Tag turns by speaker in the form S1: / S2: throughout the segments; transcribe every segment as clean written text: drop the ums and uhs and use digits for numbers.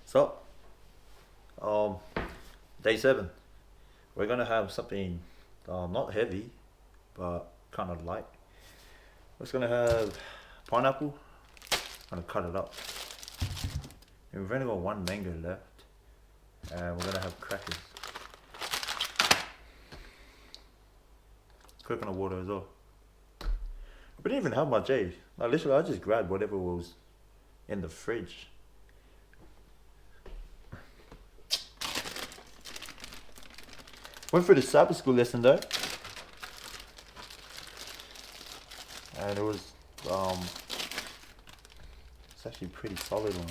S1: So, um, day 7. We're gonna have something not heavy, but kind of light. We're just gonna have pineapple. Gonna cut it up. And we've only got one mango left, and we're gonna have crackers. Coconut water as well. We didn't even have much, eh? Like literally, I just grabbed whatever was in the fridge. Went for the Sabbath school lesson though, and it was um, it's actually a pretty solid one.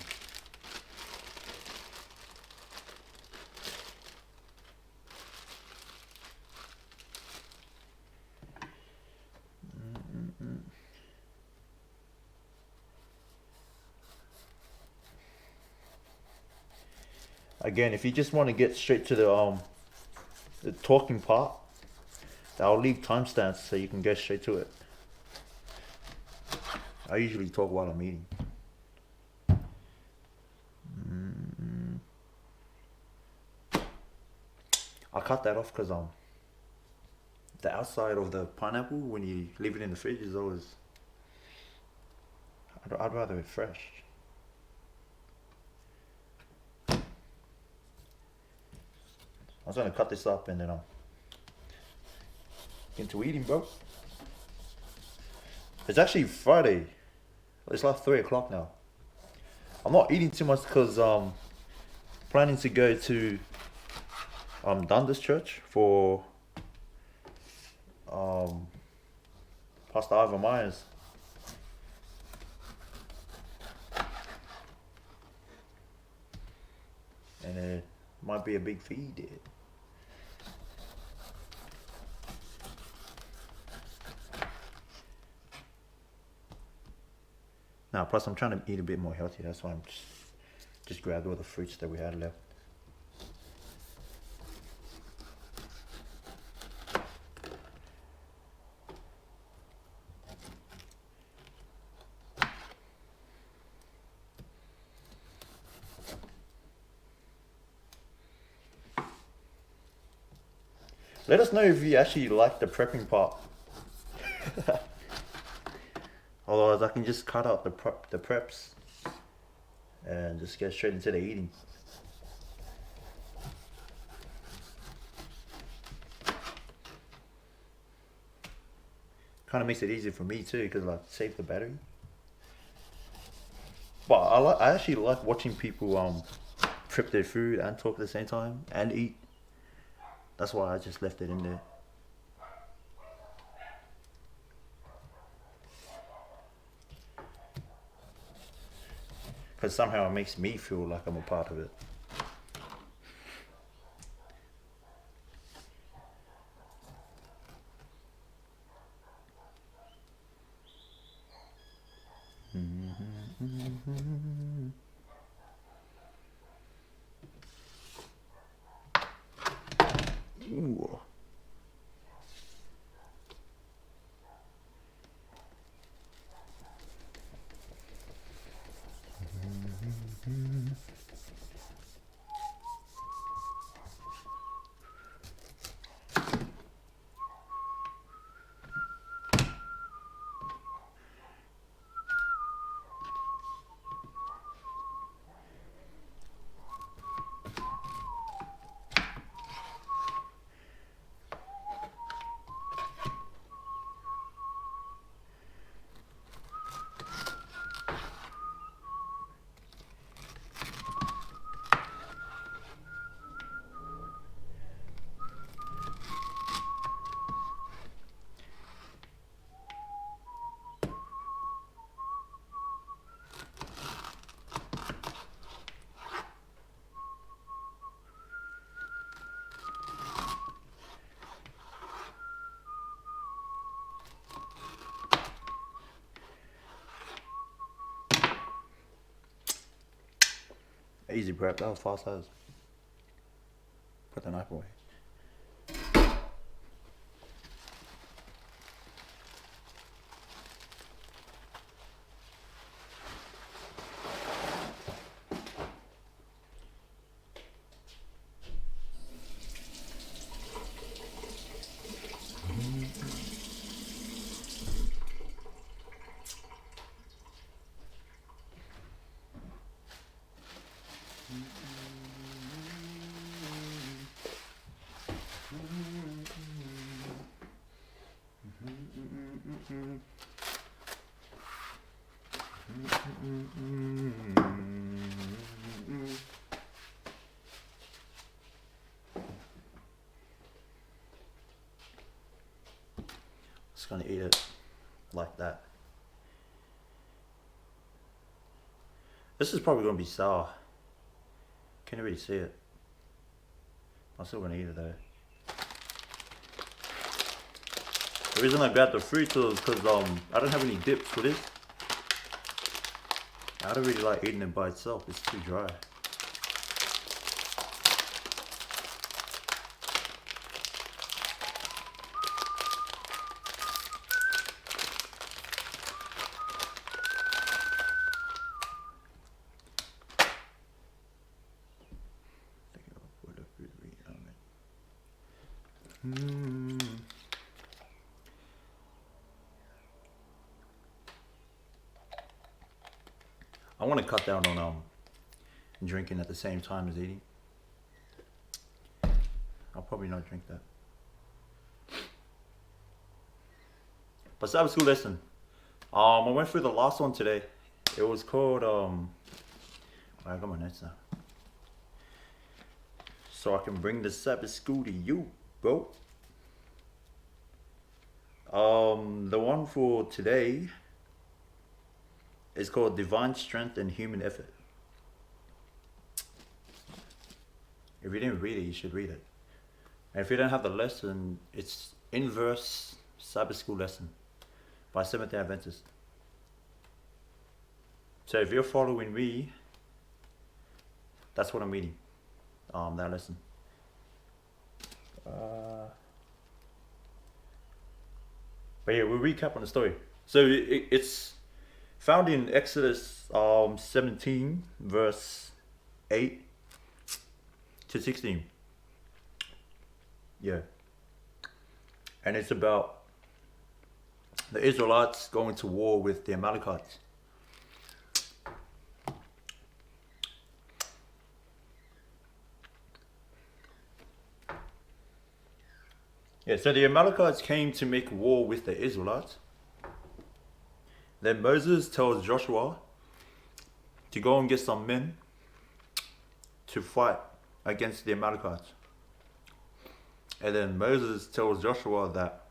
S1: Again, if you just want to get straight to the talking part, I'll leave timestamps so you can go straight to it. I usually talk while I'm eating. I cut that off because the outside of the pineapple when you leave it in the fridge is always. I'd rather it fresh. I was gonna cut this up and then I'll get into eating, bro. It's actually Friday. It's like 3 o'clock now. I'm not eating too much because planning to go to Dundas Church for um Pastor Ivan Myers. And it might be a big feed. Now, plus I'm trying to eat a bit more healthy. That's why I'm just grabbed all the fruits that we had left. Let us know if you actually like the prepping part. Otherwise, I can just cut out the preps and just get straight into the eating. Kind of makes it easier for me too, because like save the battery. But I actually like watching people prep their food and talk at the same time and eat. That's why I just left it in there. Because somehow it makes me feel like I'm a part of it. Ooh. Easy prep. That was fast as. Put the knife away. Just gonna eat it like that. This is probably gonna be sour. Can't really see it. I'm still gonna eat it though. The reason I grabbed the fruit is because I don't have any dips for this. I don't really like eating it by itself. It's too dry. I want to cut down on drinking at the same time as eating. I'll probably not drink that. But Sabbath school lesson. I went through the last one today. It was called I got my notes now. So I can bring the Sabbath school to you, bro. The one for today is called Divine Strength and Human Effort. If you didn't read it, you should read it. And if you don't have the lesson, it's Inverse Sabbath School Lesson by Seventh-day Adventists. So if you're following me, that's what I'm reading. That lesson. But yeah, we'll recap on the story. So it's found in Exodus 17, verse 8 to 16. Yeah. And it's about the Israelites going to war with the Amalekites. Yeah, so the Amalekites came to make war with the Israelites. Then Moses tells Joshua to go and get some men to fight against the Amalekites. And then Moses tells Joshua that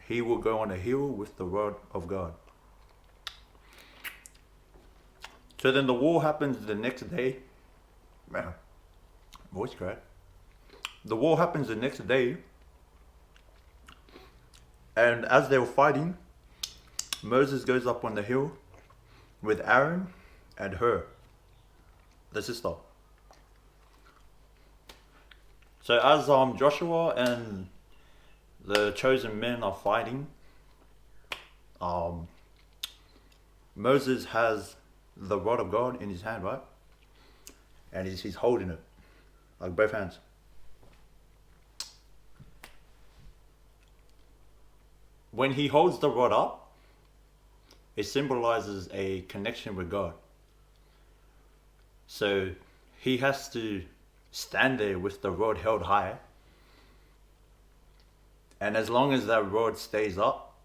S1: he will go on a hill with the rod of God. So then the war happens the next day. Man, voice crack. The war happens the next day. And as they were fighting, Moses goes up on the hill with Aaron and her, the sister. So as Joshua and the chosen men are fighting, Moses has the rod of God in his hand, right? And he's holding it, like both hands. When he holds the rod up, it symbolizes a connection with God. So he has to stand there with the rod held high. And as long as that rod stays up,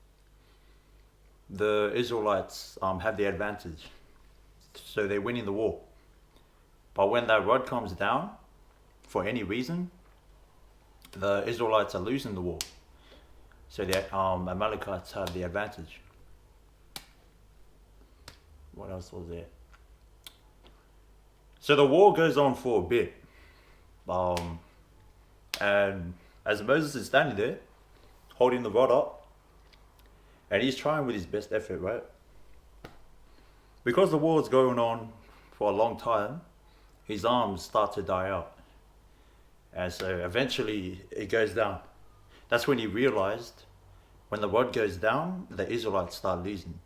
S1: the Israelites have the advantage. So they're winning the war. But when that rod comes down, for any reason, the Israelites are losing the war. So the Amalekites have the advantage. What else was there? So the war goes on for a bit. And as Moses is standing there, holding the rod up, and he's trying with his best effort, right? Because the war is going on for a long time, his arms start to die out. And so eventually it goes down. That's when he realized when the rod goes down, the Israelites start losing.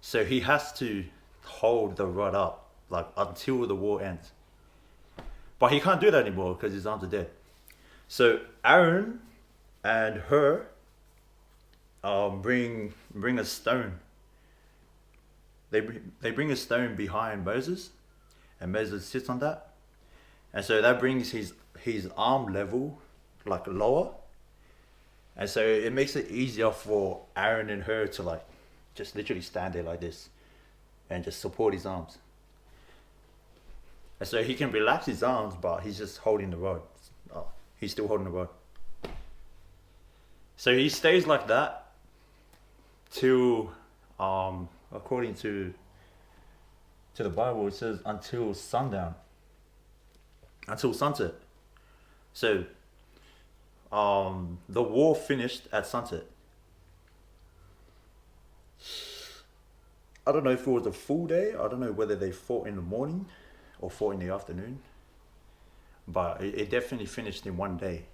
S1: So he has to hold the rod up like until the war ends. But he can't do that anymore because his arms are dead. So Aaron and her bring a stone. They bring a stone behind Moses, and Moses sits on that. And so that brings his arm level like lower. And so it makes it easier for Aaron and her to like just literally stand there like this. and just support his arms. And so he can relax his arms, but he's just holding the rod. Oh, he's still holding the rod. So he stays like that till, according to the Bible, it says until sundown, until sunset. So the war finished at sunset. I don't know if it was a full day. I don't know whether they fought in the morning or fought in the afternoon. But it definitely finished in one day.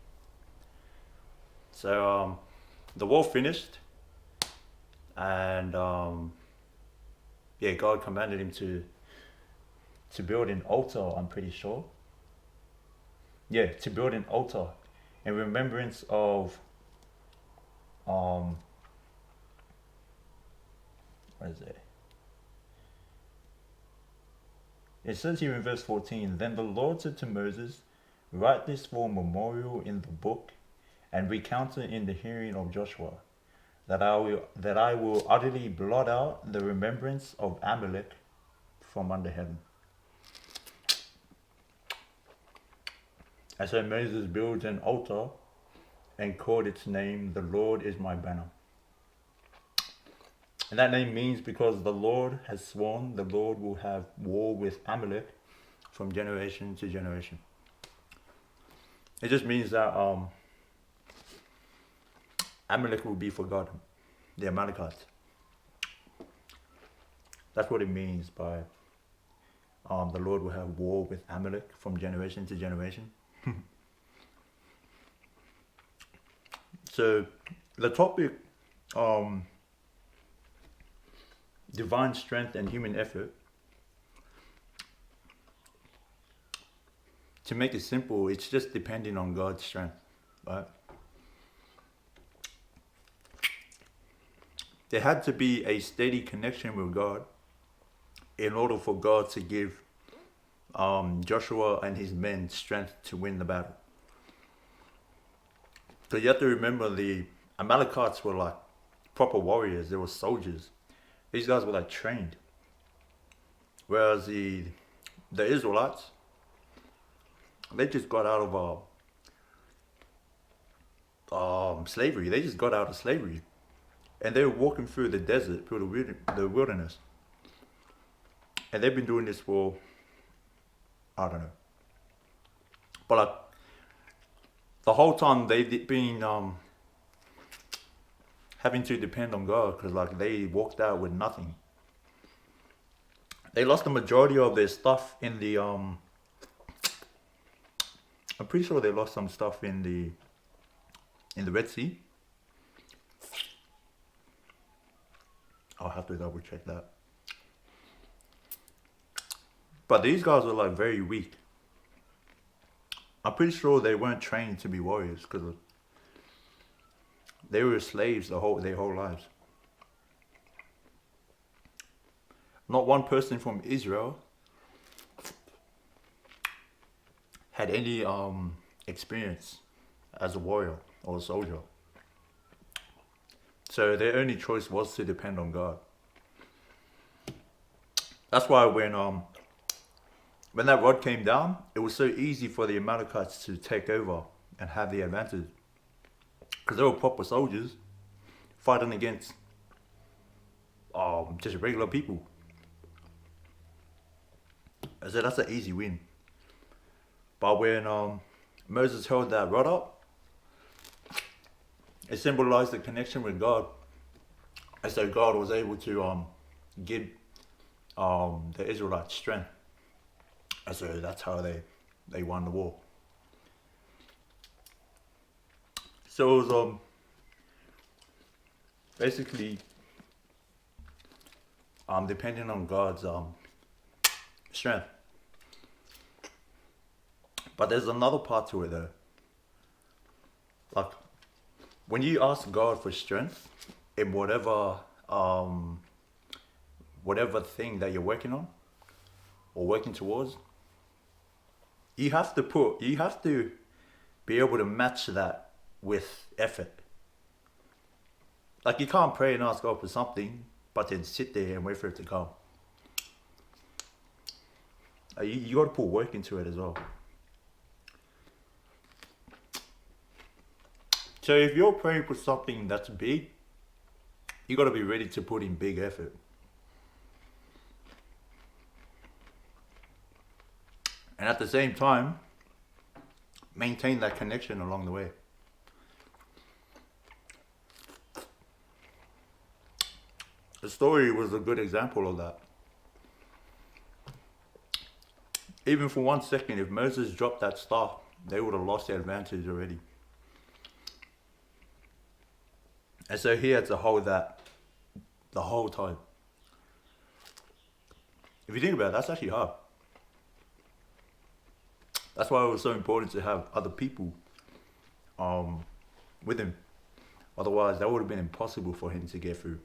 S1: So the war finished, and God commanded him to build an altar, I'm pretty sure. Yeah, to build an altar in remembrance of what is it? It says here in verse 14, "Then the Lord said to Moses, write this for a memorial in the book, and recount it in the hearing of Joshua, that I will utterly blot out the remembrance of Amalek from under heaven." And so Moses built an altar and called its name, "The Lord is my banner." And that name means because the Lord has sworn the Lord will have war with Amalek from generation to generation. It just means that Amalek will be forgotten, the Amalekites. That's what it means by the Lord will have war with Amalek from generation to generation. So the topic, divine strength and human effort. To make it simple, it's just depending on God's strength, right? There had to be a steady connection with God in order for God to give Joshua and his men strength to win the battle. So you have to remember the Amalekites were like proper warriors. They were soldiers. These guys were like trained. Whereas the Israelites, they just got out of slavery. They just got out of slavery. And they were walking through the desert, through the wilderness. And they've been doing this for, I don't know. But like, the whole time they've been having to depend on God, because like they walked out with nothing. They lost the majority of their stuff in the I'm pretty sure they lost some stuff in the Red Sea. I'll have to double check that. But these guys were like very weak. I'm pretty sure they weren't trained to be warriors because they were slaves their whole lives. Not one person from Israel had any experience as a warrior or a soldier. So their only choice was to depend on God. That's why when that rod came down, it was so easy for the Amalekites to take over and have the advantage. Because they were proper soldiers fighting against just regular people. So that's an easy win. But when Moses held that rod up, it symbolized the connection with God. And so God was able to give the Israelites strength. And so that's how they won the war. So it was basically depending on God's strength. But there's another part to it though. Like when you ask God for strength in whatever thing that you're working on or working towards, you have to be able to match that with effort. Like you can't pray and ask God for something, but then sit there and wait for it to come. You got to put work into it as well. So if you're praying for something that's big, you got to be ready to put in big effort. And at the same time, maintain that connection along the way. The story was a good example of that. Even for 1 second, if Moses dropped that staff, they would have lost the advantage already. And so he had to hold that the whole time. If you think about it, that's actually hard. That's why it was so important to have other people with him. Otherwise, that would have been impossible for him to get through.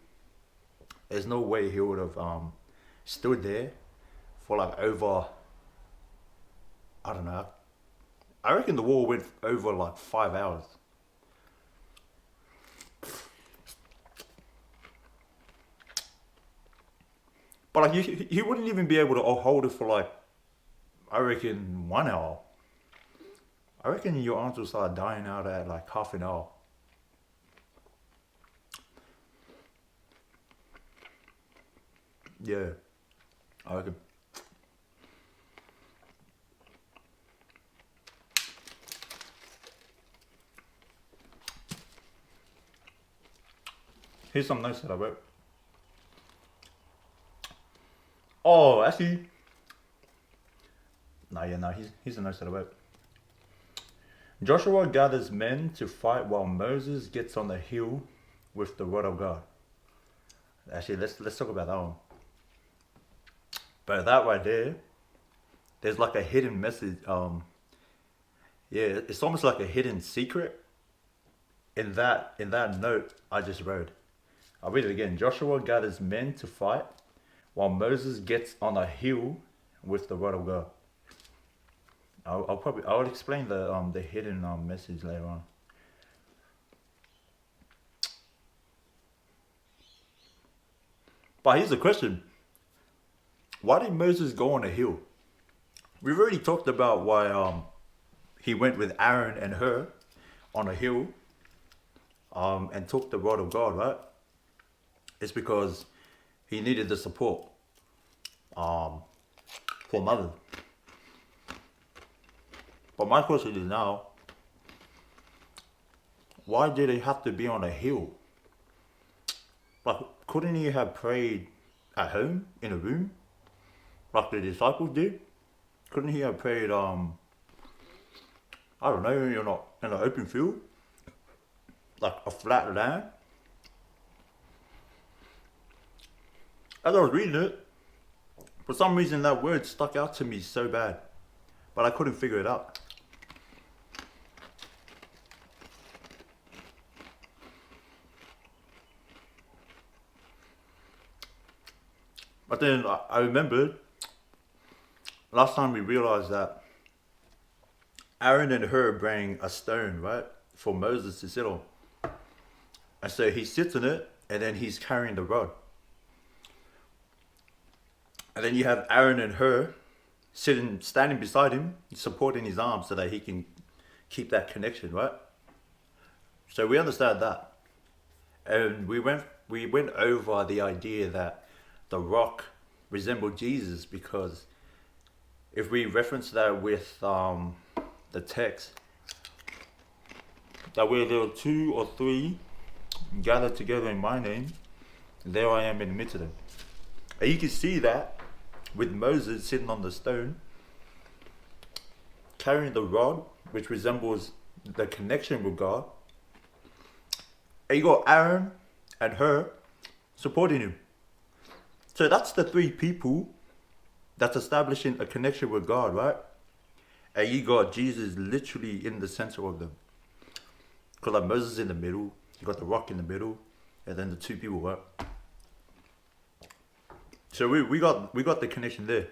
S1: There's no way he would have stood there for like over, I don't know, I reckon the war went over like 5 hours. But like he wouldn't even be able to hold it for like, I reckon 1 hour. I reckon your arms will start dying out at like half an hour. Yeah, I reckon. Here's some notes that I wrote. Oh, actually, here's the notes that I wrote. Joshua gathers men to fight while Moses gets on the hill with the rod of God. Actually, let's talk about that one. But that right there's like a hidden message. It's almost like a hidden secret in that note I just wrote. I'll read it again. Joshua gathers men to fight while Moses gets on a hill with the rod of God. I'll explain the hidden message later on. But here's the question. Why did Moses go on a hill? We've already talked about why he went with Aaron and Hur on a hill and took the rod of God, right? It's because he needed the support for Mother. But my question is now, why did he have to be on a hill? Like, couldn't he have prayed at home in a room, like the disciples did? Couldn't he have prayed, I don't know, in an open field, like a flat land? As I was reading it, for some reason that word stuck out to me so bad, but I couldn't figure it out. But then I remembered last time we realized that Aaron and Hur bring a stone, right, for Moses to sit on. And so he sits in it, and then he's carrying the rod. And then you have Aaron and Hur standing beside him, supporting his arms so that he can keep that connection, right? So we understand that. And we went over the idea that the rock resembled Jesus, because if we reference that with the text, that where there are 2 or 3 gathered together in my name, there I am in the midst of them. And you can see that with Moses sitting on the stone, carrying the rod, which resembles the connection with God. And you got Aaron and Hur supporting him. So that's the 3 people that's establishing a connection with God, right? And you got Jesus literally in the center of them. Because like Moses in the middle, you got the rock in the middle, and then the 2 people, right? So we got the connection there.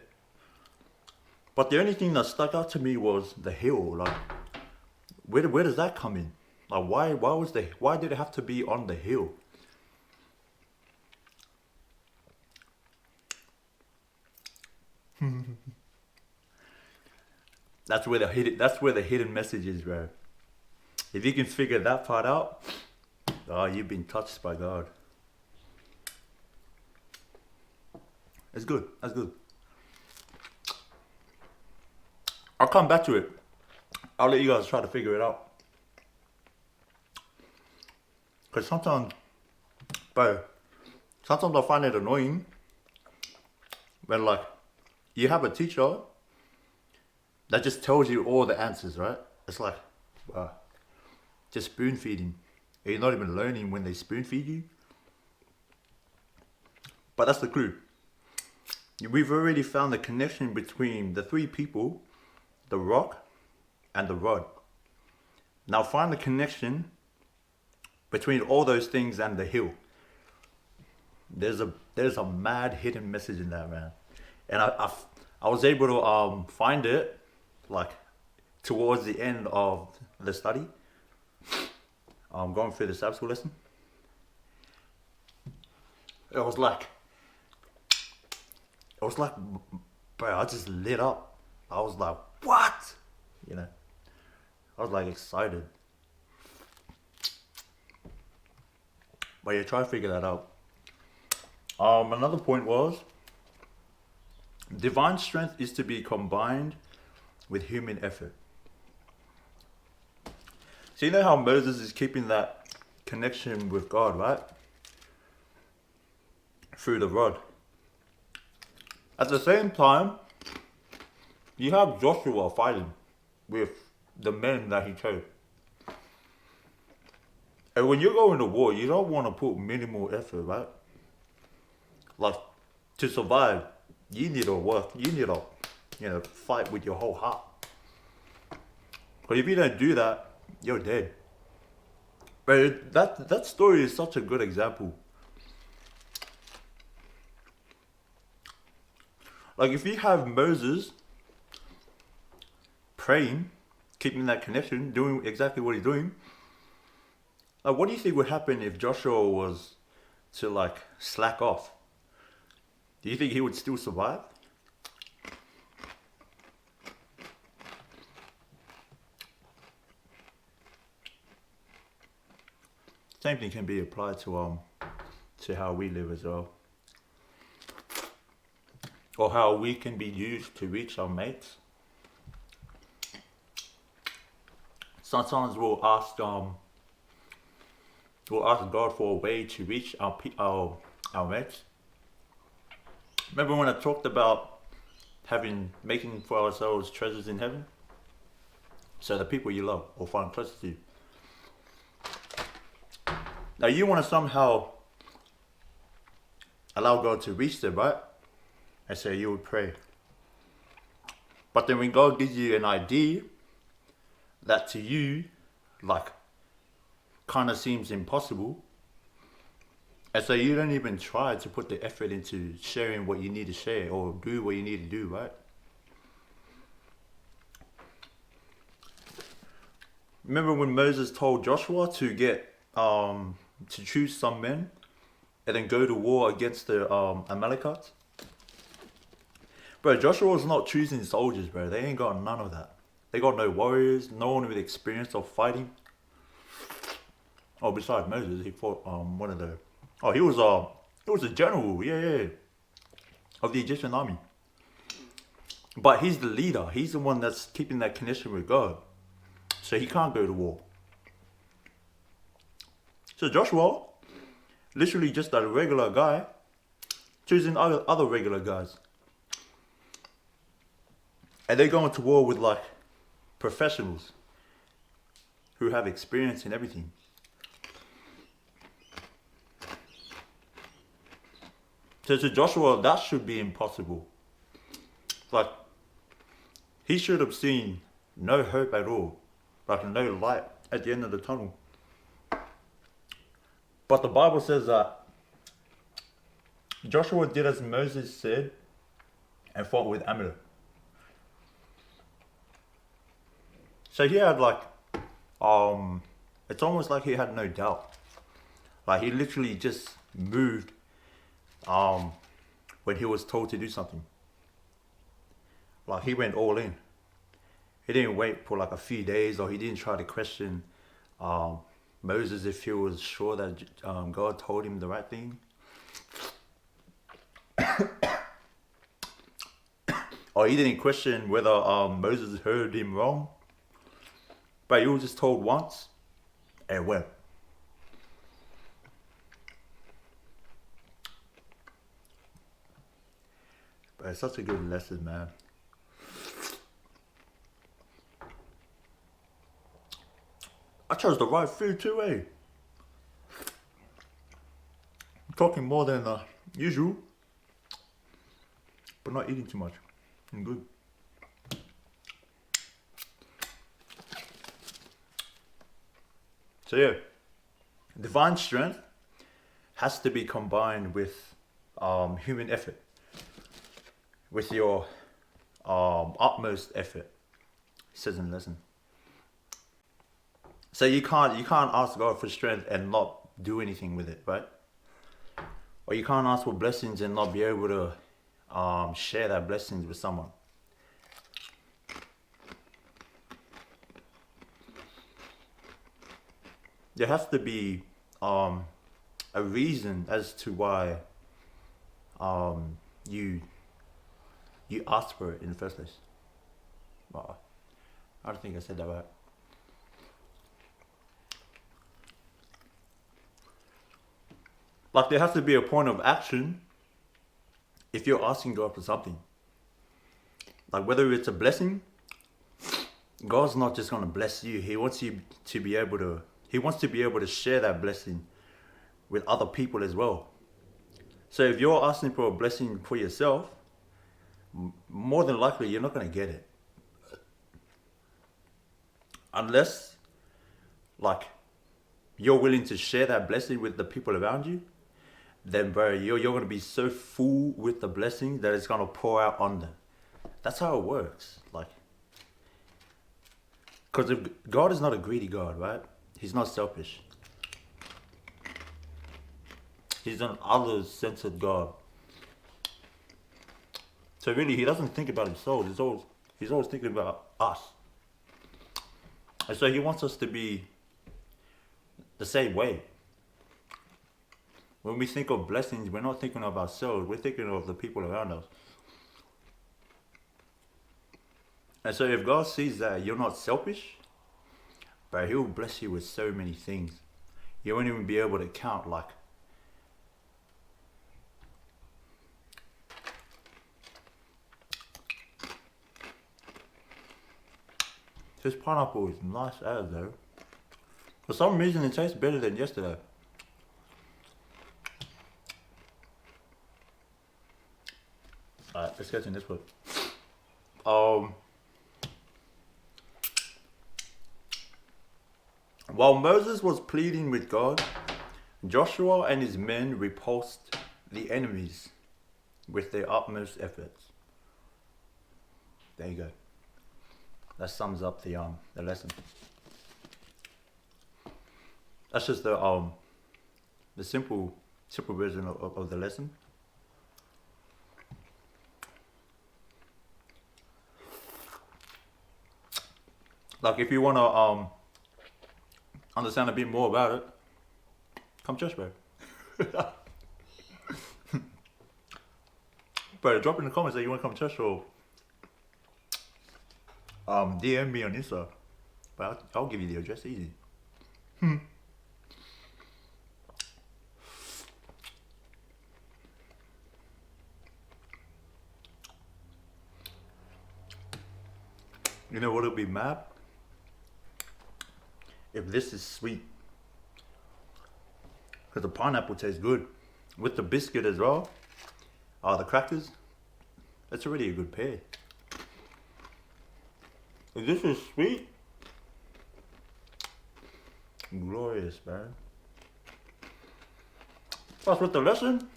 S1: But the only thing that stuck out to me was the hill. Like, where does that come in? Like, why did it have to be on the hill? That's where the hidden message is, bro. If you can figure that part out, oh, you've been touched by God. It's good. That's good. I'll come back to it. I'll let you guys try to figure it out. Because sometimes I find it annoying when, like, you have a teacher that just tells you all the answers, right? It's like, wow, just spoon feeding. You're not even learning when they spoon feed you. But that's the clue. We've already found the connection between the three people, the rock and the rod. Now find the connection between all those things and the hill. There's a mad hidden message in that, man. And I was able to find it like towards the end of the study. Going through the Sabbath school lesson. It was like, bro, I just lit up. I was like, what? You know, I was like excited. But yeah, try to figure that out. Another point was, divine strength is to be combined with human effort. So you know how Moses is keeping that connection with God, right? Through the rod. At the same time, you have Joshua fighting with the men that he chose. And when you're going to war, you don't want to put minimal effort, right? Like, to survive, you need to work. You need to, fight with your whole heart. But if you don't do that, you're dead. But that story is such a good example. Like, if you have Moses praying, keeping that connection, doing exactly what he's doing, like, what do you think would happen if Joshua was to, like, slack off? Do you think he would still survive? Same thing can be applied to how we live as well. Or how we can be used to reach our mates. Sometimes we'll ask God for a way to reach our mates. Remember when I talked about making for ourselves treasures in heaven? So the people you love will find closer to you. Now you want to somehow allow God to reach them, right? And so you would pray. But then when God gives you an idea that to you, like, kind of seems impossible, and so you don't even try to put the effort into sharing what you need to share or do what you need to do, right? Remember when Moses told Joshua to choose some men and then go to war against the Amalekites? Bro, Joshua's not choosing soldiers, bro. They ain't got none of that. They got no warriors, no one with experience of fighting. Oh, besides Moses, he fought one of the... Oh, he was a general, yeah, of the Egyptian army. But he's the leader. He's the one that's keeping that connection with God. So he can't go to war. So Joshua, literally just a regular guy, choosing other regular guys. And they're going to war with, like, professionals who have experience in everything. So to Joshua, that should be impossible. Like, he should have seen no hope at all. Like, no light at the end of the tunnel. But the Bible says that Joshua did as Moses said and fought with Amalek. So he had, like, it's almost like he had no doubt. Like, he literally just moved when he was told to do something. Like, he went all in. He didn't wait for like a few days, or he didn't try to question um, Moses if he was sure that God told him the right thing. Or he didn't question whether Moses heard him wrong. But he was just told once and went. But it's such a good lesson, man. I chose the right food too, eh? I'm talking more than usual, but not eating too much. I'm good. So yeah, divine strength has to be combined with human effort, with your utmost effort. It says in the lesson. So you can't ask God for strength and not do anything with it, right? Or you can't ask for blessings and not be able to share that blessings with someone. There has to be a reason as to why you asked for it in the first place. Well, I don't think I said that right. Like there has to be a point of action if you're asking God for something. Like whether it's a blessing, God's not just gonna bless you. He wants you to be able to. He wants to be able to share that blessing with other people as well. So if you're asking for a blessing for yourself, more than likely you're not gonna get it, unless like you're willing to share that blessing with the people around you. Then bro, you're gonna be so full with the blessing that it's gonna pour out on them. That's how it works. Like, because if God is not a greedy God, right? He's not selfish. He's an other-centered God. So really, he doesn't think about himself. He's always thinking about us. And so he wants us to be the same way. When we think of blessings, we're not thinking of ourselves. We're thinking of the people around us. And so if God sees that you're not selfish, but he'll bless you with so many things. You won't even be able to count like. This pineapple is nice as though. For some reason it tastes better than yesterday. Alright, let's get in this one. While Moses was pleading with God, Joshua and his men repulsed the enemies with their utmost efforts. There you go. That sums up the lesson. That's just the simple version of the lesson. Like if you wanna understand a bit more about it, come church, bro. Bro, drop in the comments that you want to come to church, or DM me on Insta. But I'll give you the address easy. You know what would be mad? If this is sweet. Because the pineapple tastes good. With the biscuit as well. The crackers. That's already a good pair. If this is sweet. Glorious, man. Plus with the lesson.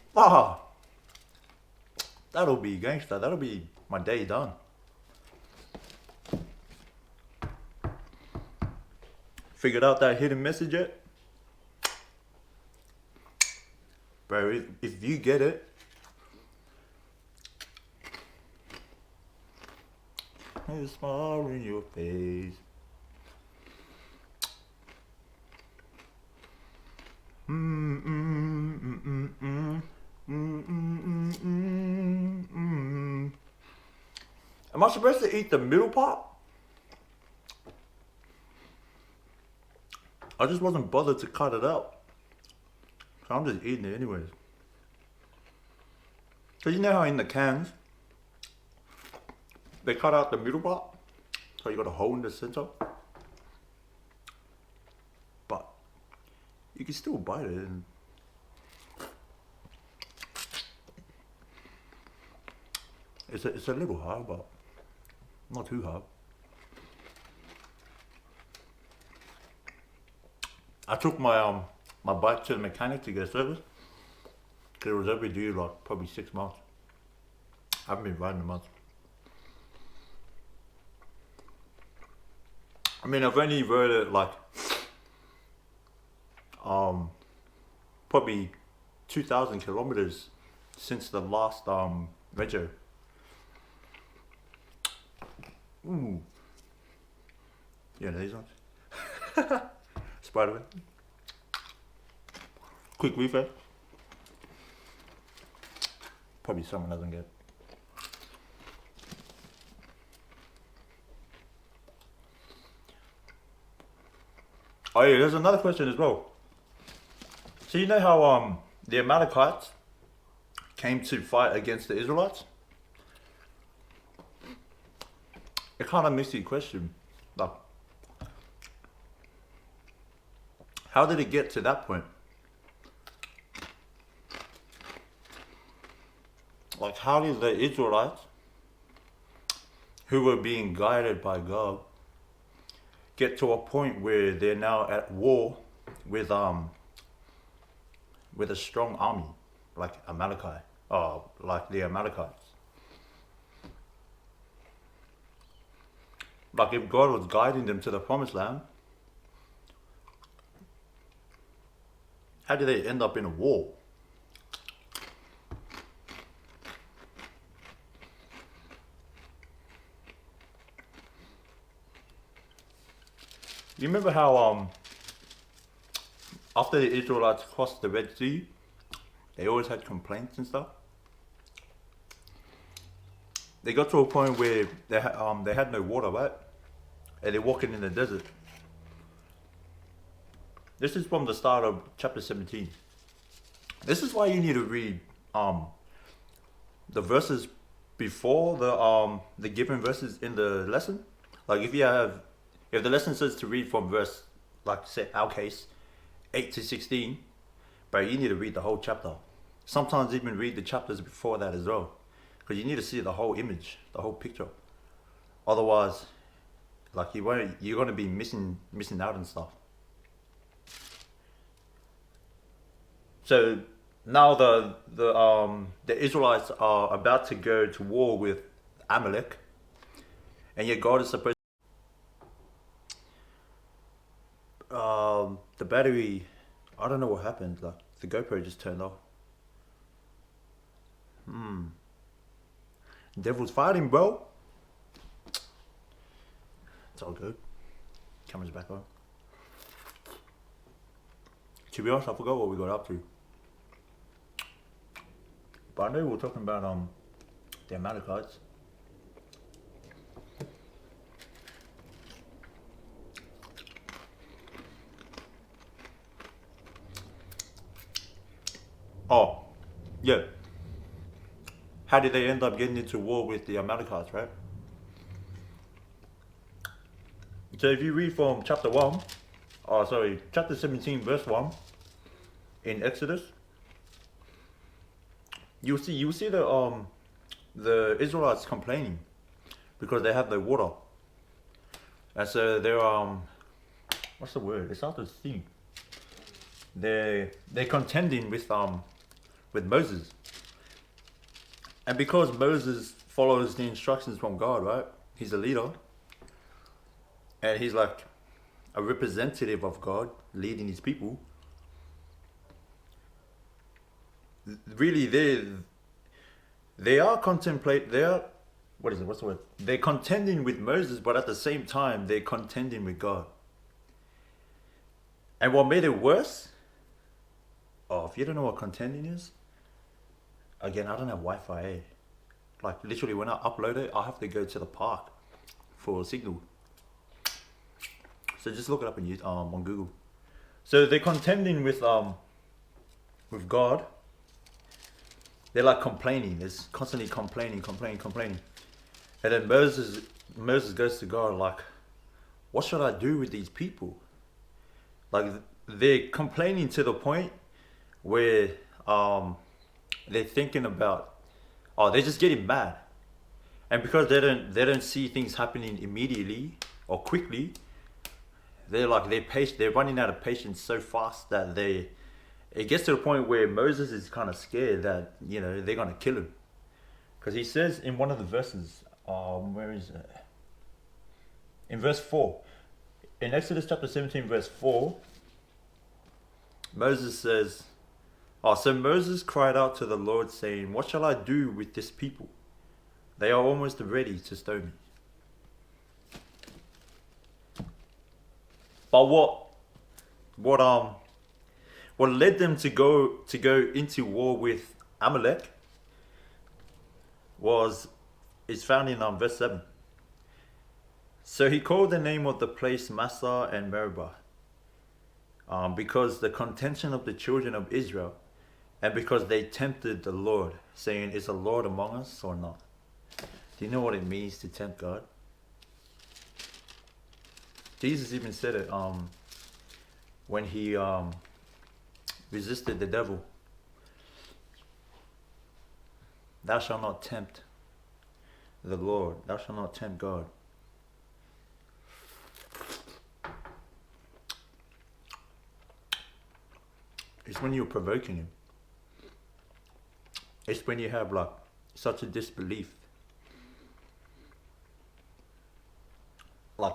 S1: That'll be gangster. That'll be my day done. Figured out that hidden message yet? Bro, if you get it, a smile in your face. Mm, mm, mm, mm, mm. Mm, mm, mm, mm, mm. Am I supposed to eat the middle part? I just wasn't bothered to cut it out. So I'm just eating it anyways. Cause you know how in the cans, they cut out the middle part? So you got a hole in the center? But you can still bite it and it's a little hard, but not too hard. I took my my bike to the mechanic to get serviced. Cause it was overdue like probably 6 months. I haven't been riding a month. I mean, I've only rode it like probably 2,000 kilometers since the last rego. Ooh. Yeah, these ones. Spider-Man. Quick refresh. Probably someone doesn't get. Oh yeah, there's another question as well. So you know how the Amalekites came to fight against the Israelites? It kind of makes you question, like, how did it get to that point? Like, how did the Israelites, who were being guided by God, get to a point where they're now at war with a strong army, like Amalekite, like the Amalekites? Like if God was guiding them to the promised land, how did they end up in a war? You remember how after the Israelites crossed the Red Sea, they always had complaints and stuff? They got to a point where they had no water, right? And they're walking in the desert. This is from the start of chapter 17. This is why you need to read the verses before the given verses in the lesson. Like if the lesson says to read from verse, like say our case, 8 to 16, but you need to read the whole chapter. Sometimes even read the chapters before that as well, because you need to see the whole image, the whole picture. Otherwise, like you're gonna be missing out on stuff. So now the Israelites are about to go to war with Amalek, and yet God is supposed. The battery, I don't know what happened. Like the GoPro just turned off. Devil's fighting, bro. It's all good. Camera's back on. To be honest, I forgot what we got up to. But I know we were talking about the Amalekites. Oh, yeah. How did they end up getting into war with the Amalekites, right? So if you read from chapter 17 verse 1 in Exodus, you'll see the Israelites complaining because they have no water. And so they're what's the word? It's not the thing. They're contending with Moses. And because Moses follows the instructions from God, right? He's a leader. And he's like a representative of God leading his people. Really, they are what is it? What's the word? They're contending with Moses, but at the same time, they're contending with God. And what made it worse? Oh, if you don't know what contending is, again, I don't have Wi-Fi. Eh? Like literally, when I upload it, I have to go to the park for a signal. So just look it up on Google. So they're contending with God. They're like complaining. They're constantly complaining. And then Moses goes to God like, what should I do with these people? Like they're complaining to the point where they're thinking about, oh, they're just getting mad. And because they don't see things happening immediately or quickly, they're running out of patience so fast that it gets to the point where Moses is kind of scared that, they're going to kill him. Because he says in one of the verses, where is it? In verse 4. In Exodus chapter 17, verse 4, Moses says, so Moses cried out to the Lord, saying, what shall I do with this people? They are almost ready to stone me. But what led them to go into war with Amalek is found in verse 7. So he called the name of the place Massah and Meribah, because the contention of the children of Israel, and because they tempted the Lord, saying, is the Lord among us or not? Do you know what it means to tempt God? Jesus even said it when he resisted the devil. Thou shalt not tempt the Lord. Thou shalt not tempt God. It's when you're provoking him. It's when you have like such a disbelief. Like,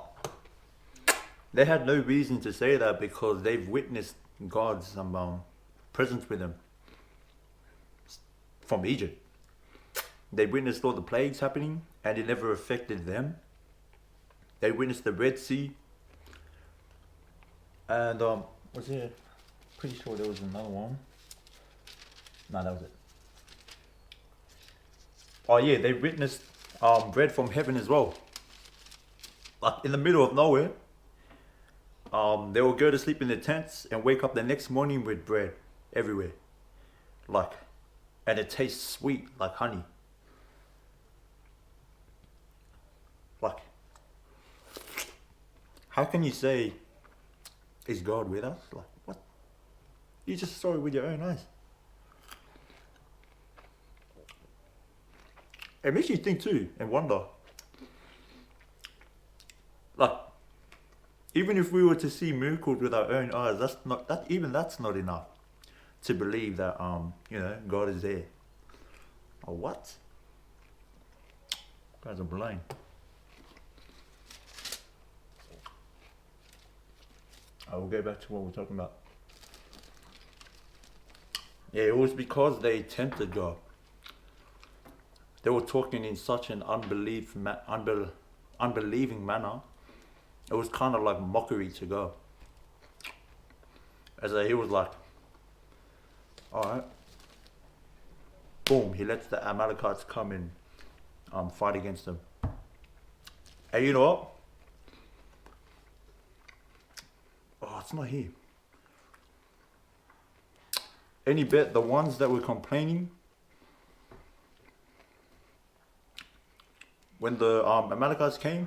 S1: they had no reason to say that because they've witnessed God's presence with them from Egypt. They witnessed all the plagues happening and it never affected them. They witnessed the Red Sea. And was there, pretty sure there was another one. No, that was it. Oh yeah, they witnessed bread from heaven as well. Like in the middle of nowhere. They will go to sleep in their tents and wake up the next morning with bread everywhere. And it tastes sweet like honey. How can you say, is God with us? Like, what? You just saw it with your own eyes. It makes you think too and wonder. Like, even if we were to see miracles with our own eyes, that's not enough to believe that God is there. Or what? Guys are blind. I will go back to what we're talking about. Yeah, it was because they tempted God. They were talking in such an unbelieving manner. It was kind of like mockery to God. He was like, alright. Boom, he lets the Amalekites come and fight against them. And you know what? Oh, it's not here. Any bet the ones that were complaining, when the Amalekites came,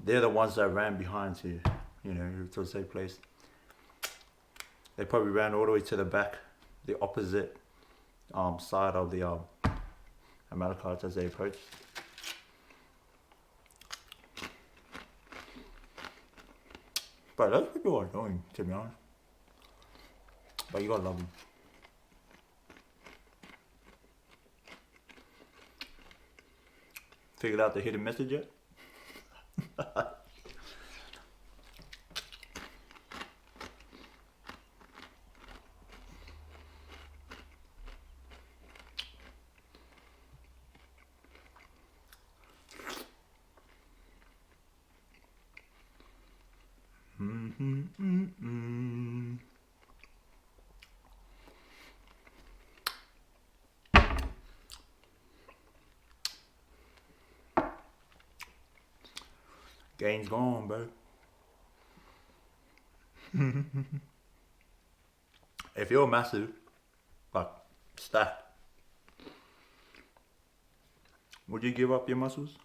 S1: they're the ones that ran behind to a safe place. They probably ran all the way to the back, the opposite side of the Amalekites as they approached. But those people are annoying, to be honest. But you gotta love them. Figured out the hidden message yet? Game's gone, bro. If you're massive, like stacked, would you give up your muscles?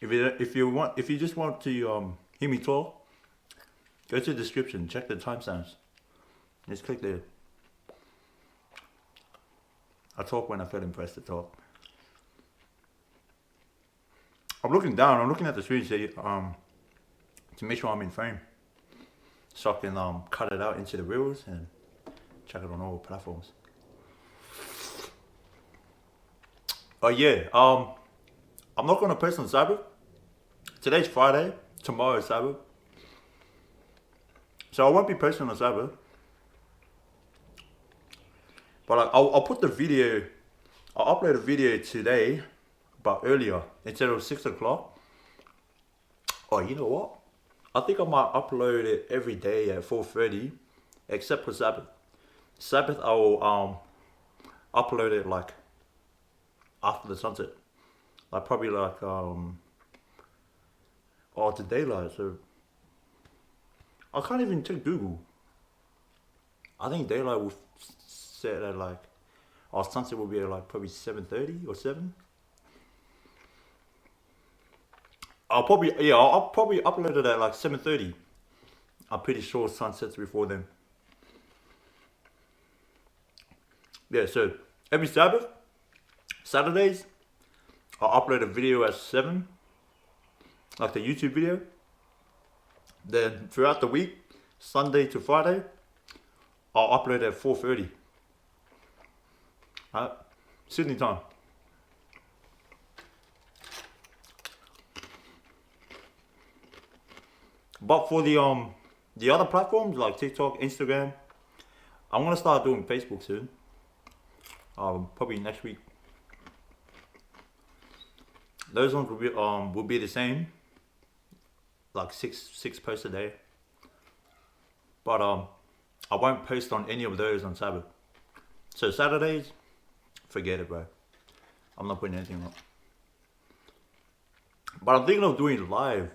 S1: If you just want to hear me talk, go to the description, check the timestamps. Just click there. I talk when I feel impressed to talk. I'm looking down. I'm looking at the screen to make sure I'm in frame, so I can cut it out into the reels and check it on all platforms. Oh yeah. I'm not gonna post on Sabbath. Today's Friday. Tomorrow is Sabbath. So I won't be posting on Sabbath. But like, I'll put the video. I'll upload a video today, but earlier instead of 6 o'clock. Oh, you know what? I think I might upload it every day at 4:30, except for Sabbath. Sabbath I will upload it like after the sunset. Like probably like to daylight. So I can't even check Google. I think daylight will set at like, or sunset will be at like probably 7:30 or 7. I'll probably upload it at like 7:30. I'm pretty sure sunsets before then. Yeah, so every Sabbath, Saturdays, I'll upload a video at 7, like the YouTube video. Then throughout the week, Sunday to Friday, I'll upload at 4:30. Sydney time. But for the other platforms like TikTok, Instagram, I'm gonna start doing Facebook soon. Probably next week. Those ones will be the same, like six posts a day. But I won't post on any of those on Sabbath. So Saturdays, forget it, bro. I'm not putting anything up. But I'm thinking of doing live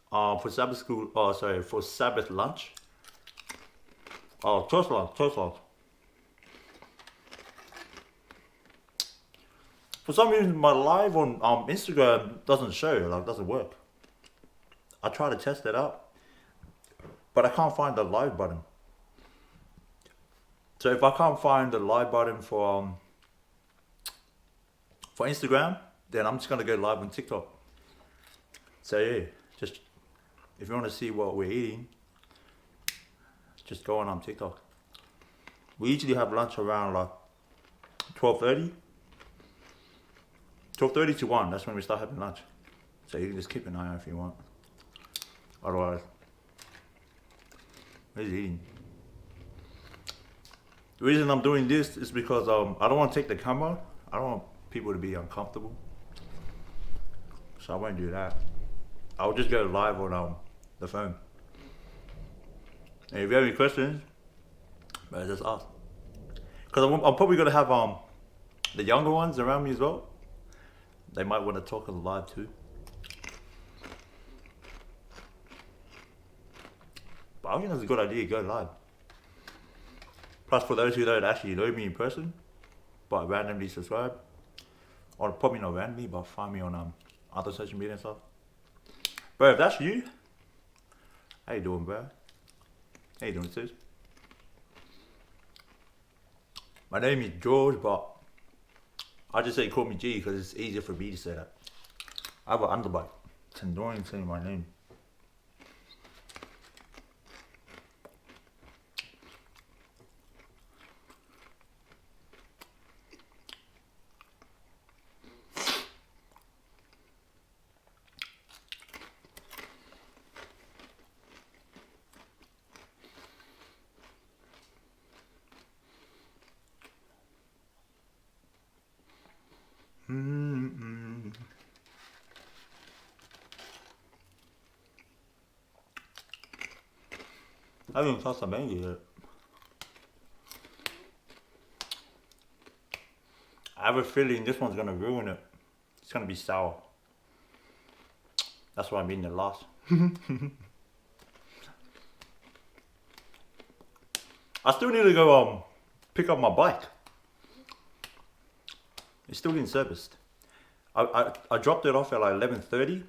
S1: for Sabbath school. Oh, sorry, for Sabbath lunch. Oh, church lunch. For some reason, my live on Instagram doesn't show, like doesn't work. I try to test it out, but I can't find the live button. So if I can't find the live button for Instagram, then I'm just gonna go live on TikTok. So yeah, just if you want to see what we're eating, just go on TikTok. We usually have lunch around like 12:30. 12:30 to 1, that's when we start having lunch. So you can just keep an eye out if you want. Otherwise, what is eating? The reason I'm doing this is because I don't want to take the camera. I don't want people to be uncomfortable. So I won't do that. I'll just go live on the phone. And if you have any questions, just ask. Because I'm probably going to have the younger ones around me as well. They might want to talk on live too. But I think that's a good idea, go live. Plus for those who don't actually know me in person, but randomly subscribe, or probably not randomly, but find me on other social media and stuff. Bro, if that's you, how you doing, bro? How you doing, sis? My name is George, but I just say call me G because it's easier for me to say that. I have an underbite. It's annoying saying my name. I haven't even touched the mango yet. I have a feeling this one's gonna ruin it. It's gonna be sour. That's why I'm eating it last. I still need to go pick up my bike. It's still getting serviced. I dropped it off at like 11:30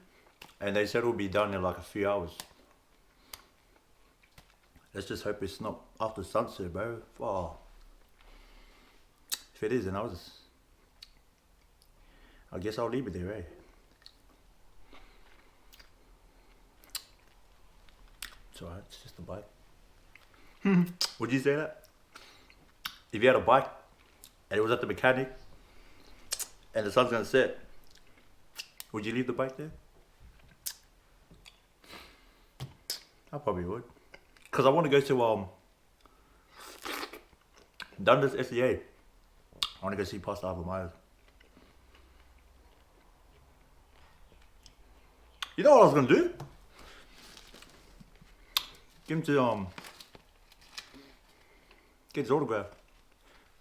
S1: and they said it'll be done in like a few hours. Let's just hope it's not after sunset, bro. Oh. If it is, then I guess I'll leave it there, eh? It's alright, it's just a bike. Would you say that? If you had a bike and it was at the mechanic and the sun's gonna set, would you leave the bike there? I probably would. Cause I want to go to Dundas SEA. I want to go see Pastor Amalie. You know what I was gonna do? Give him to get his autograph.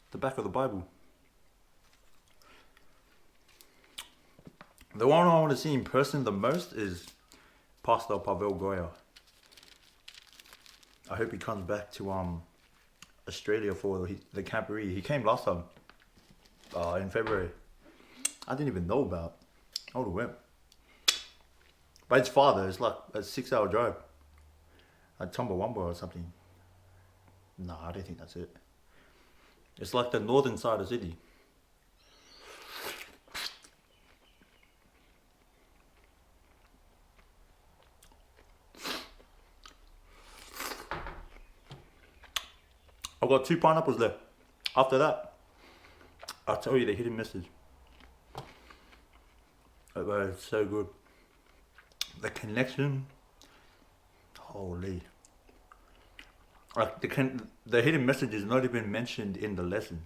S1: The back of the Bible. The one I want to see in person the most is Pastor Pavel Goya. I hope he comes back to Australia for the camporee. He came last time in February. I didn't even know about. I would have went. But it's farther. It's like a 6-hour drive. Like Chumbawamba or something. No, I don't think that's it. It's like the northern side of the city. I've got 2 pineapples left. After that, I'll tell you the hidden message. It's so good. The connection, holy. Like the hidden message is not even mentioned in the lesson.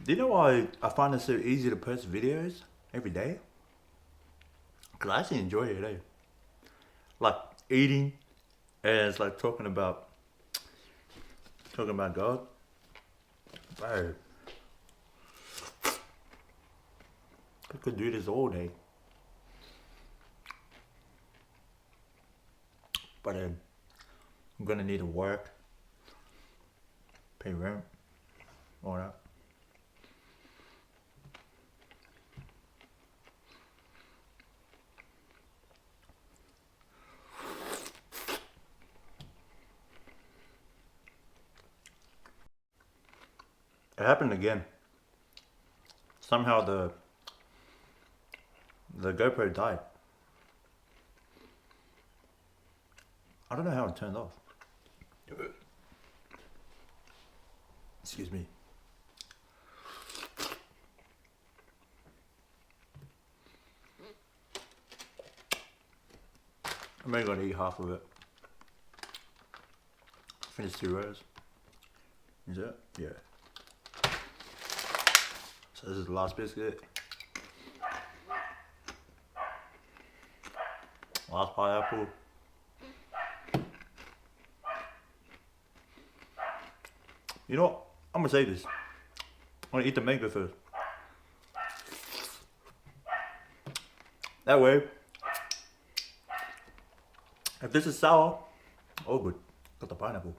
S1: Do you know why I find it so easy to post videos every day? Because I actually enjoy it, eh? Like eating and it's like talking about God. Bro. I could do this all day. But I'm gonna need to work, pay rent, all that. It happened again. Somehow the GoPro died. I don't know how it turned off. Excuse me. I'm only gonna eat half of it. Finish 2 rows. Is it? Yeah. So this is the last biscuit. Last pineapple. You know what? I'm gonna save this. I'm gonna eat the mango first. That way, if this is sour, oh good. Got the pineapple.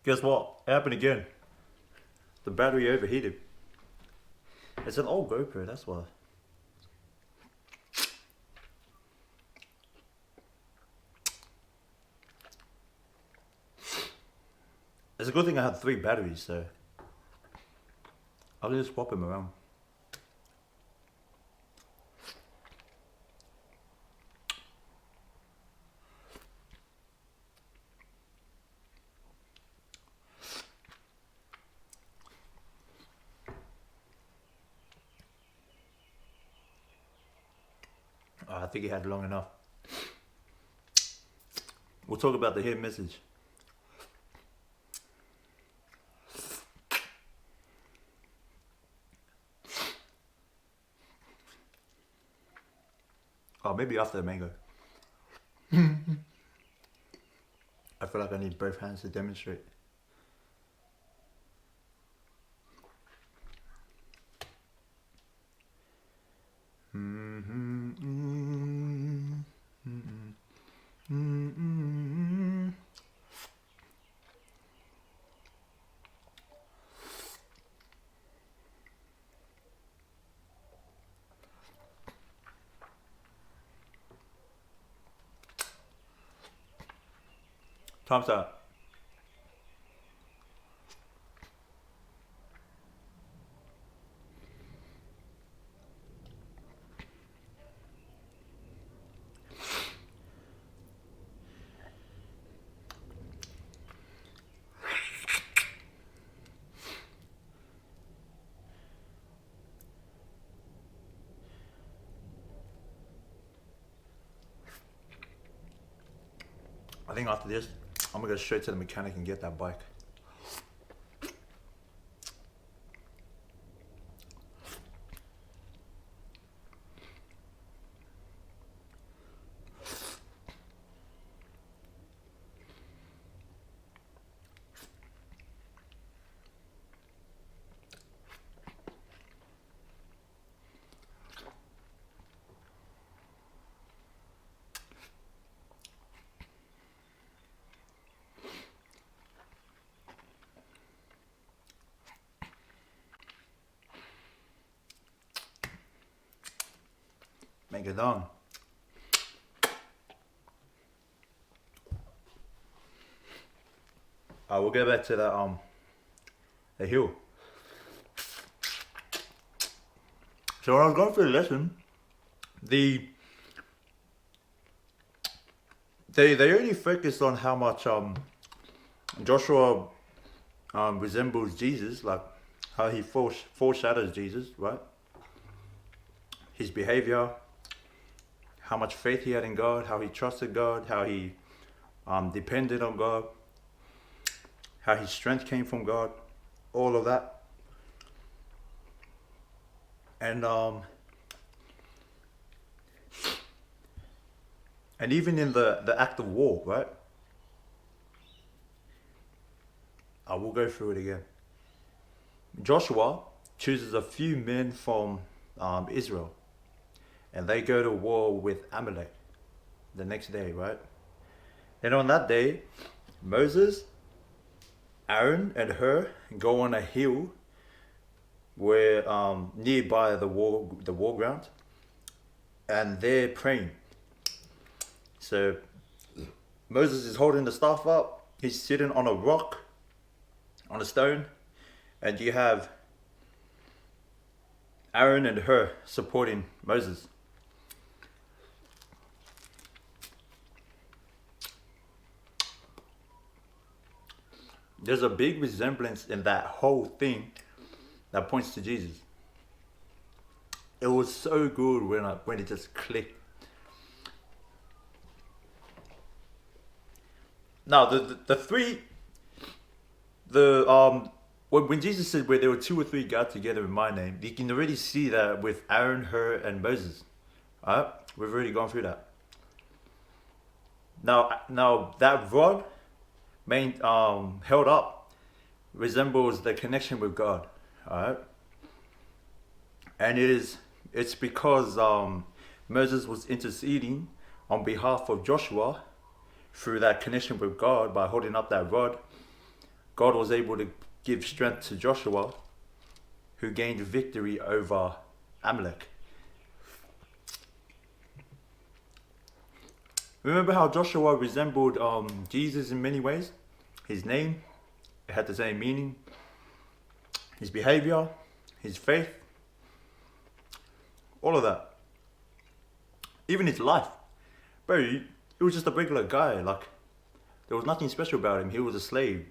S1: Guess what? It happened again. The battery overheated. It's an old GoPro, that's why. It's a good thing I had 3 batteries, so I'll just swap them around. Oh, I think he had long enough. We'll talk about the hidden message. Oh, maybe after the mango. I feel like I need both hands to demonstrate. Time's out. I think after this, I'm gonna go straight to the mechanic and get that bike. Make it done. We'll go back to the hill. So when I was going through the lesson, they only focused on how much Joshua resembles Jesus, like how he foreshadows Jesus, right? His behavior, how much faith he had in God, how he trusted God, how he depended on God, how his strength came from God, all of that. And even in the act of war, right? I will go through it again. Joshua chooses a few men from Israel, and they go to war with Amalek the next day, right? And on that day, Moses, Aaron, and Hur go on a hill where nearby the war ground, and they're praying. So Moses is holding the staff up. He's sitting on a rock, on a stone, and you have Aaron and Hur supporting Moses. There's a big resemblance in that whole thing that points to Jesus. It was so good when it just clicked. Now the three the when Jesus said where there were two or three gathered together in my name, you can already see that with Aaron, Hur, and Moses. Alright, we've already gone through that. Now that rod held up resembles the connection with God. Alright, and it's because Moses was interceding on behalf of Joshua through that connection with God by holding up that rod. God was able to give strength to Joshua, who gained victory over Amalek. Remember how Joshua resembled Jesus in many ways? His name, it had the same meaning. His behavior, his faith, all of that. Even his life. Bro, he was just a regular guy. Like, there was nothing special about him. He was a slave.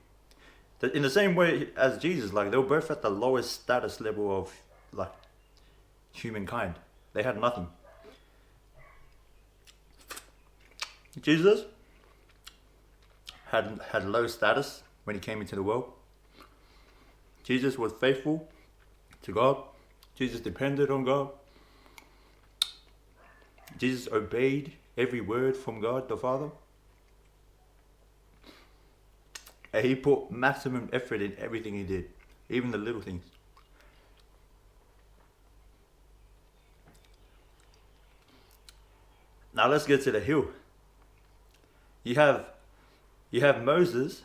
S1: In the same way as Jesus, like, they were both at the lowest status level of, like, humankind. They had nothing. Jesus had low status when he came into the world. Jesus was faithful to God. Jesus depended on God. Jesus obeyed every word from God the Father. And he put maximum effort in everything he did, even the little things. Now let's get to the hill. You have Moses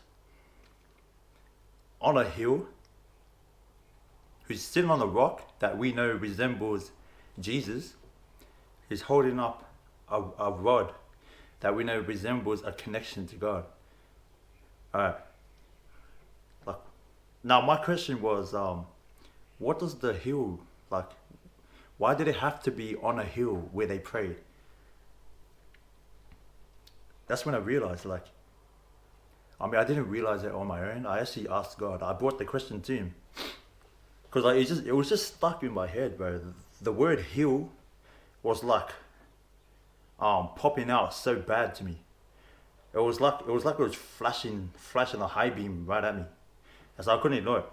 S1: on a hill who's sitting on a rock that we know resembles Jesus. He's holding up a rod that we know resembles a connection to God. Alright. Now my question was, what does the hill, like, why did it have to be on a hill where they prayed? That's when I realized, like, I didn't realize it on my own. I actually asked God. I brought the question to him. Because like, it was just stuck in my head, bro. The word hill was like popping out so bad to me. It was like it was flashing a high beam right at me. And so I couldn't ignore it.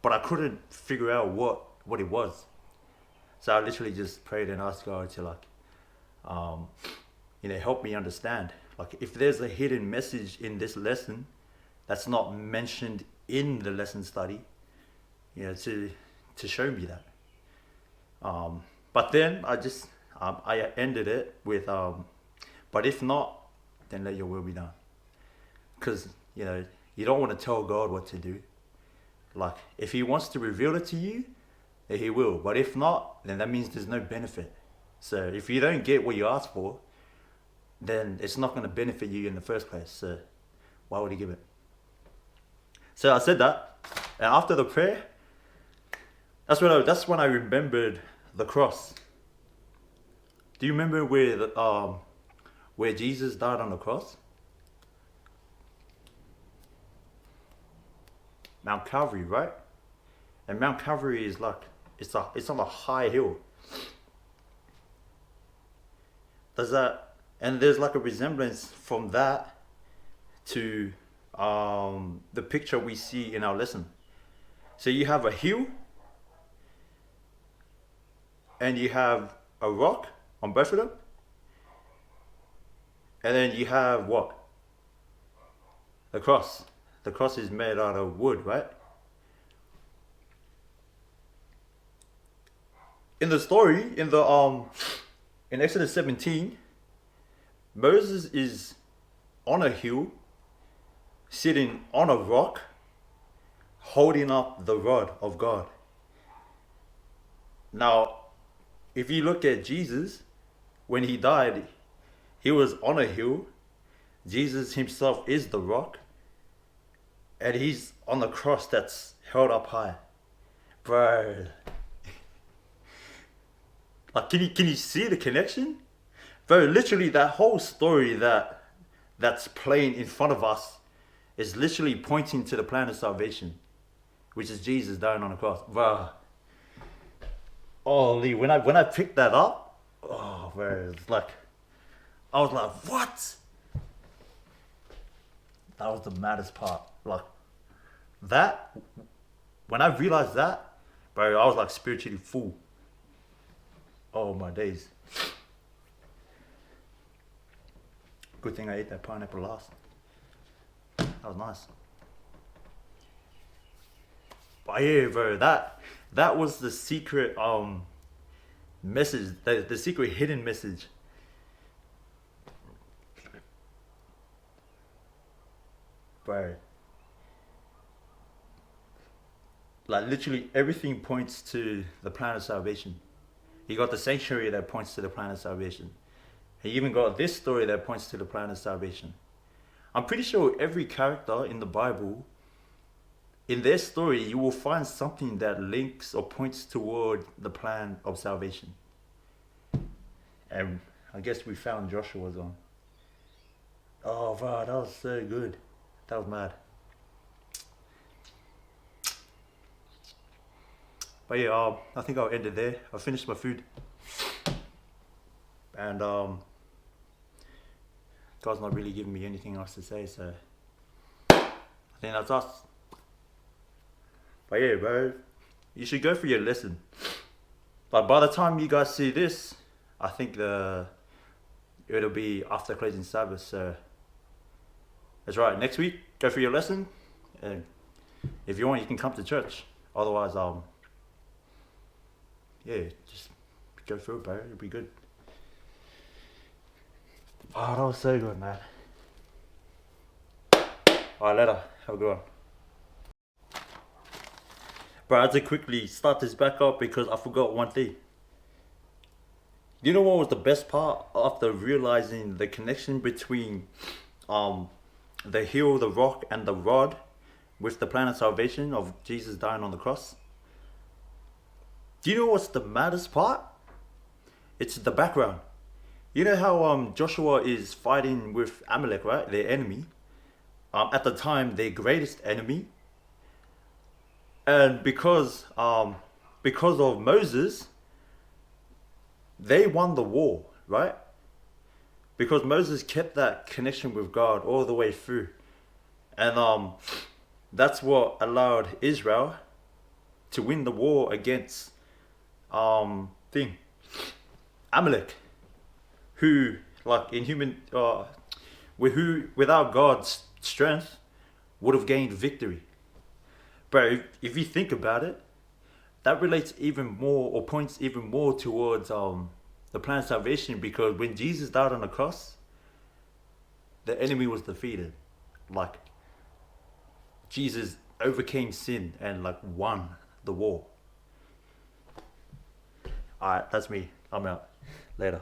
S1: But I couldn't figure out what it was. So I literally just prayed and asked God to, like, help me understand. Like, if there's a hidden message in this lesson that's not mentioned in the lesson study, to show me that. But then I ended it with, but if not, then let your will be done. Because, you don't want to tell God what to do. Like, if he wants to reveal it to you, then he will. But if not, then that means there's no benefit. So if you don't get what you asked for, then it's not going to benefit you in the first place. So why would he give it? So I said that, and after the prayer, that's when I remembered the cross. Do you remember where Jesus died on the cross? Mount Calvary, right? And Mount Calvary is like it's on a high hill. And there's like a resemblance from that to the picture we see in our lesson. So you have a hill and you have a rock on both of them. And then you have what? The cross. The cross is made out of wood, right? In the story, in Exodus 17, Moses is on a hill, sitting on a rock, holding up the rod of God. Now, if you look at Jesus, when he died, he was on a hill. Jesus himself is the rock. And he's on the cross that's held up high. Bro. Like, can you see the connection? Bro, literally that whole story that's playing in front of us is literally pointing to the plan of salvation, which is Jesus dying on the cross. Bro. Holy, when I picked that up, oh man, it's like I was like, what? That was the maddest part. Like that, when I realized that, bro, I was like spiritually full. Oh my days. Good thing I ate that pineapple last. That was nice. But yeah, bro, that was the secret message, the secret hidden message. Bro, like literally everything points to the plan of salvation. You got the sanctuary that points to the plan of salvation. And you even got this story that points to the plan of salvation. I'm pretty sure every character in the Bible, in their story, you will find something that links or points toward the plan of salvation. And I guess we found Joshua's on. Oh, wow, that was so good. That was mad. But yeah, I think I'll end it there. I finished my food. And God's not really giving me anything else to say, so I think that's us. But yeah, bro, you should go for your lesson. But by the time you guys see this, I think it'll be after closing Sabbath. So that's right. Next week, go for your lesson, and if you want, you can come to church. Otherwise, yeah, just go through it, bro. It'll be good. Oh, that was so good, man. Alright, later. Have a good one. Bro, I had to quickly start this back up because I forgot one thing. You know what was the best part after realizing the connection between the hill, the rock, and the rod with the plan of salvation of Jesus dying on the cross? Do you know what's the maddest part? It's the background. You know how Joshua is fighting with Amalek, right? Their enemy. At the time, their greatest enemy. And because of Moses, they won the war, right? Because Moses kept that connection with God all the way through. And that's what allowed Israel to win the war against Amalek, who like in human who without God's strength would have gained victory. But if you think about it, that relates even more or points even more towards the plan of salvation, because when Jesus died on the cross, the enemy was defeated. Like Jesus overcame sin and like won the war. Alright, that's me. I'm out. Later.